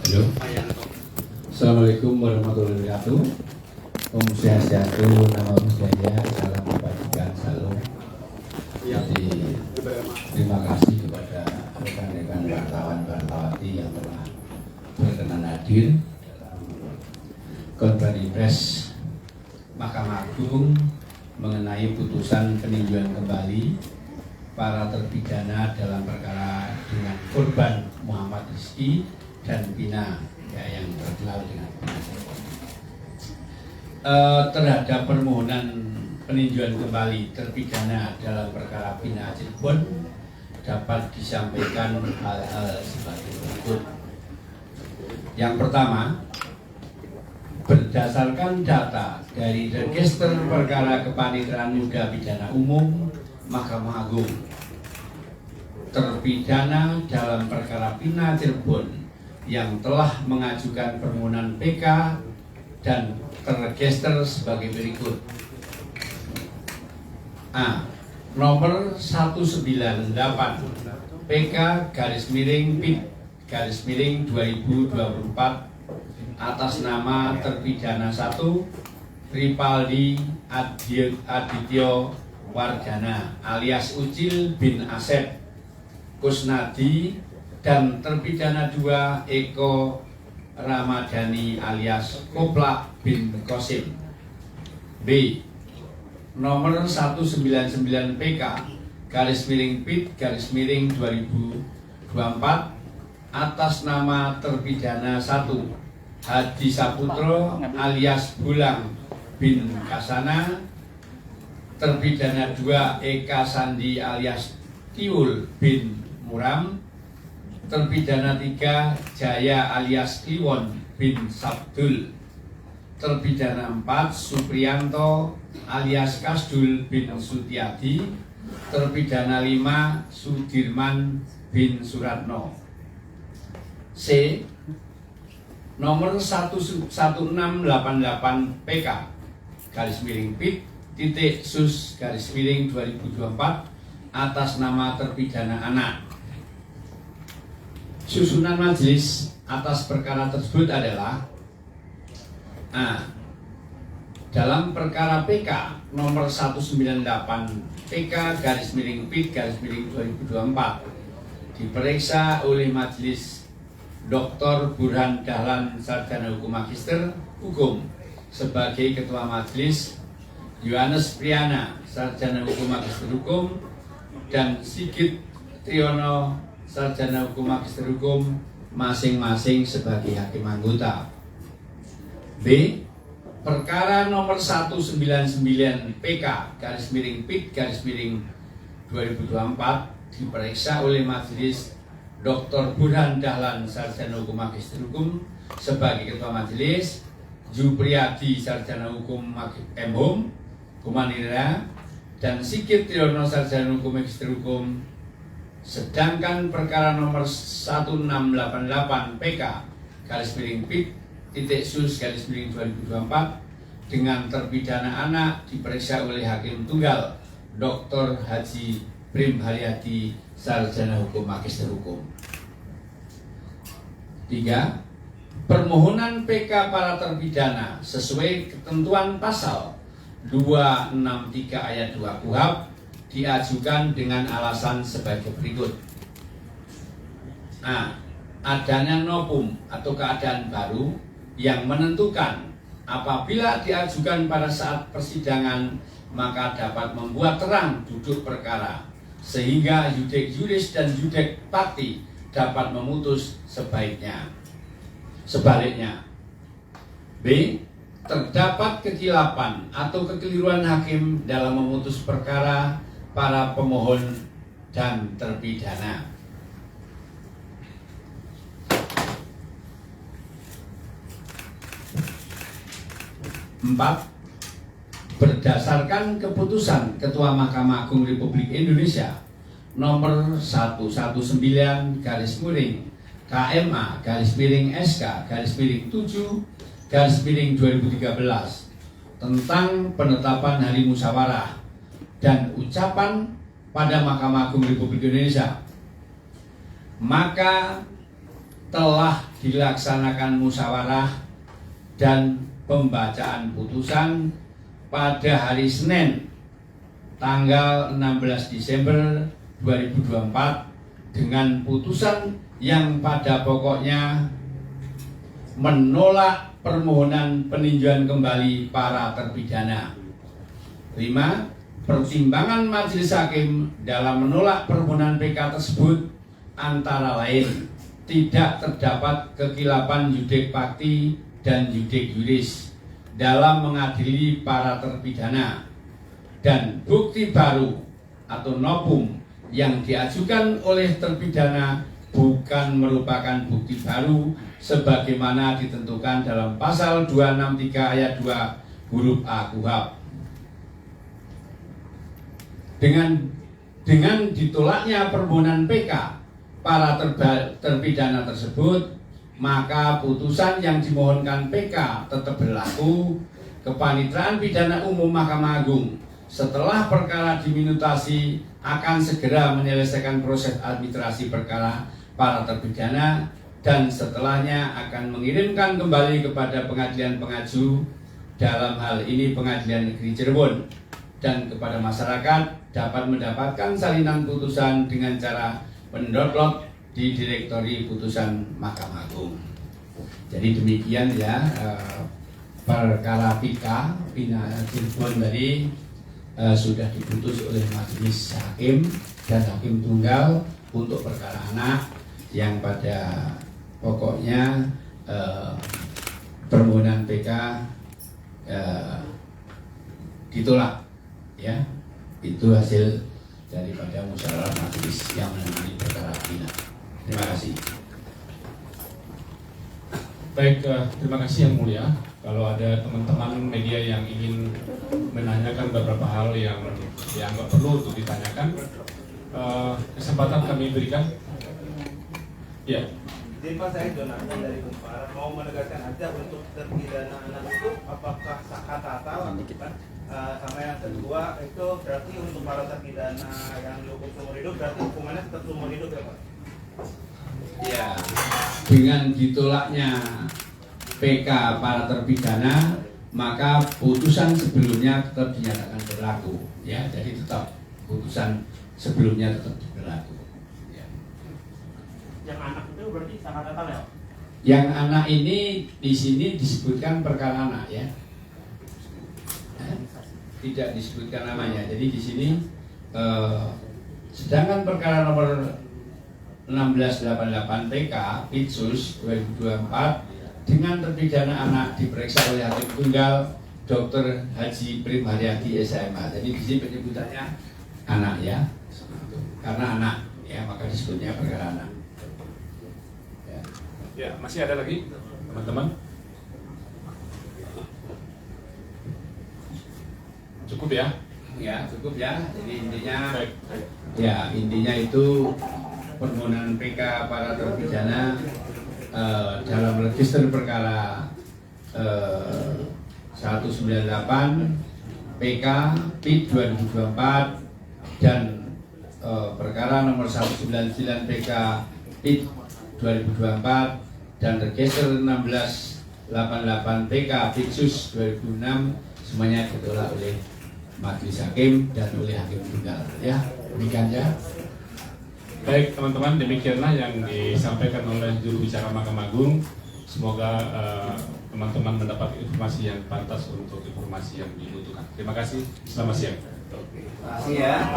Halo. Assalamualaikum warahmatullahi wabarakatuh. Om Swastiastu, Namo Buddhaya, salam kebajikan, salam. Jadi terima kasih kepada rekan-rekan wartawan-wartawati yang telah berkenan hadir dalam konferensi pers Mahkamah Agung mengenai putusan peninjauan kembali para terpidana dalam perkara dengan korban Muhammad Rizky dan Pina, ya, yang terkenal dengan Pina. Terhadap permohonan peninjauan kembali terpidana dalam perkara Pina Cirebon dapat disampaikan hal-hal sebagai berikut. Yang pertama, berdasarkan data dari Register Perkara Kepaniteraan Muda Pidana Umum Mahkamah Agung, terpidana dalam perkara Pina Cirebon yang telah mengajukan permohonan PK dan terregister sebagai berikut. A. Nomor 198 PK /PIT/2024 atas nama terpidana 1 Ripaldi Adityo Wardana alias Ucil bin Asep Kusnadi dan terpidana 2 Eko Ramadhani alias Koplak bin Kosim. B. Nomor 199 PK /PIT/2024 atas nama terpidana 1 Hadi Saputro alias Bulang bin Kasana, terpidana 2 Eka Sandi alias Tiul bin Muram, terpidana 3 Jaya alias Kliwon bin Sabdul, terpidana 4 Supriyanto alias Kasdul bin Sutiadi, terpidana 5 Sudirman bin Suratno. C. Nomor 1688 PK /PIT/SUS/2024 atas nama terpidana anak. Susunan majelis atas perkara tersebut adalah: A. Dalam perkara PK nomor 198 PK /PIT/2024 diperiksa oleh majelis Dr. Burhan Dahlan, Sarjana Hukum Magister Hukum sebagai Ketua Majelis, Yohanes Priana, Sarjana Hukum Magister Hukum, dan Sigit Triyono, Sarjana Hukum Magister Hukum, masing-masing sebagai hakim anggota. B. Perkara nomor 199 PK /PIT/2024 diperiksa oleh Majelis Dr. Burhan Dahlan, Sarjana Hukum Magister Hukum sebagai Ketua Majelis, Jupriyadi, Sarjana Hukum M.Hum, Humanira, dan Sigit Triyono, Sarjana Hukum Magister Hukum. Sedangkan perkara nomor 1688 PK /PIT/SUS/2024 dengan terpidana anak diperiksa oleh Hakim Tunggal Dr. Haji Prim Haryadi, Sarjana Hukum Magister Hukum. 3. Permohonan PK para terpidana sesuai ketentuan pasal 263 ayat 2 KUHP diajukan dengan alasan sebagai berikut. A. Adanya novum atau keadaan baru yang menentukan apabila diajukan pada saat persidangan maka dapat membuat terang duduk perkara sehingga yudek juris dan yudek parti dapat memutus sebaliknya. B. Terdapat kekilapan atau kekeliruan hakim dalam memutus perkara para pemohon dan terpidana. 4. Berdasarkan keputusan Ketua Mahkamah Agung Republik Indonesia nomor 119-KMA-SK-7-2013 tentang penetapan hari musyawarah dan ucapan pada Mahkamah Agung Republik Indonesia, maka telah dilaksanakan musyawarah dan pembacaan putusan pada hari Senin tanggal 16 Desember 2024 dengan putusan yang pada pokoknya menolak permohonan peninjauan kembali para terpidana. 5. Pertimbangan majelis hakim dalam menolak permohonan PK tersebut antara lain tidak terdapat kekilapan yudek fakti dan yudek juris dalam mengadili para terpidana, dan bukti baru atau novum yang diajukan oleh terpidana bukan merupakan bukti baru sebagaimana ditentukan dalam pasal 263 ayat 2 huruf A KUHP. Dengan ditolaknya permohonan PK para terpidana tersebut, maka putusan yang dimohonkan PK tetap berlaku. Kepanitraan Pidana Umum Mahkamah Agung setelah perkara diminutasi akan segera menyelesaikan proses administrasi perkara para terpidana dan setelahnya akan mengirimkan kembali kepada pengadilan pengaju, dalam hal ini Pengadilan Negeri Cirebon, dan kepada masyarakat dapat mendapatkan salinan putusan dengan cara mendownload di direktori putusan Mahkamah Agung. Jadi demikian ya perkara Pika Cirebon tadi sudah diputus oleh majelis hakim dan hakim tunggal untuk perkara anak yang pada pokoknya permohonan PK ditolak, ya. Itu hasil daripada musyawarah majelis yang menangani perkara ini. Terima kasih. Baik, terima kasih Yang Mulia. Kalau ada teman-teman media yang ingin menanyakan beberapa hal yang dianggap perlu untuk ditanyakan, kesempatan kami berikan. Ya. Jadi Pak, saya Jonathan dari Kumparan mau menegaskan aja untuk terpidana anak itu apakah sah atau sama yang kedua itu berarti untuk para terpidana yang dihukum seumur hidup berarti hukumannya tetap seumur hidup ya Pak? Ya, dengan ditolaknya PK para terpidana, maka putusan sebelumnya tetap dinyatakan berlaku, ya. Jadi tetap putusan sebelumnya tetap berlaku. Ya. Yang anak itu berarti sangat total ya? Yang anak ini di sini disebutkan perkara anak, ya. Tidak disebutkan namanya. Jadi di sini sedangkan perkara nomor 1688 PK Pitsus 2024 dengan terpidana anak diperiksa oleh hakim tunggal Dr. Haji Prim Haryadi SMA. Jadi di sini penyebutannya anak, ya, karena anak, ya, maka disebutnya perkara anak. Ya, Ya, masih ada lagi teman-teman? Cukup ya? ya cukup ya. Jadi intinya, Baik. ya intinya itu permohonan PK para terpidana dalam register perkara 198 PK PIT 2024 dan perkara nomor 199 PK PIT 2024 dan register 1688 PK Pitsus 2006 semuanya ditolak oleh majelis hakim dan oleh hakim tunggal, ya. Demikian ya. Baik teman-teman, demikianlah yang disampaikan oleh juru bicara Mahkamah Agung. Semoga teman-teman mendapat informasi yang pantas untuk informasi yang dibutuhkan. Terima kasih. Selamat siang. Terima kasih ya.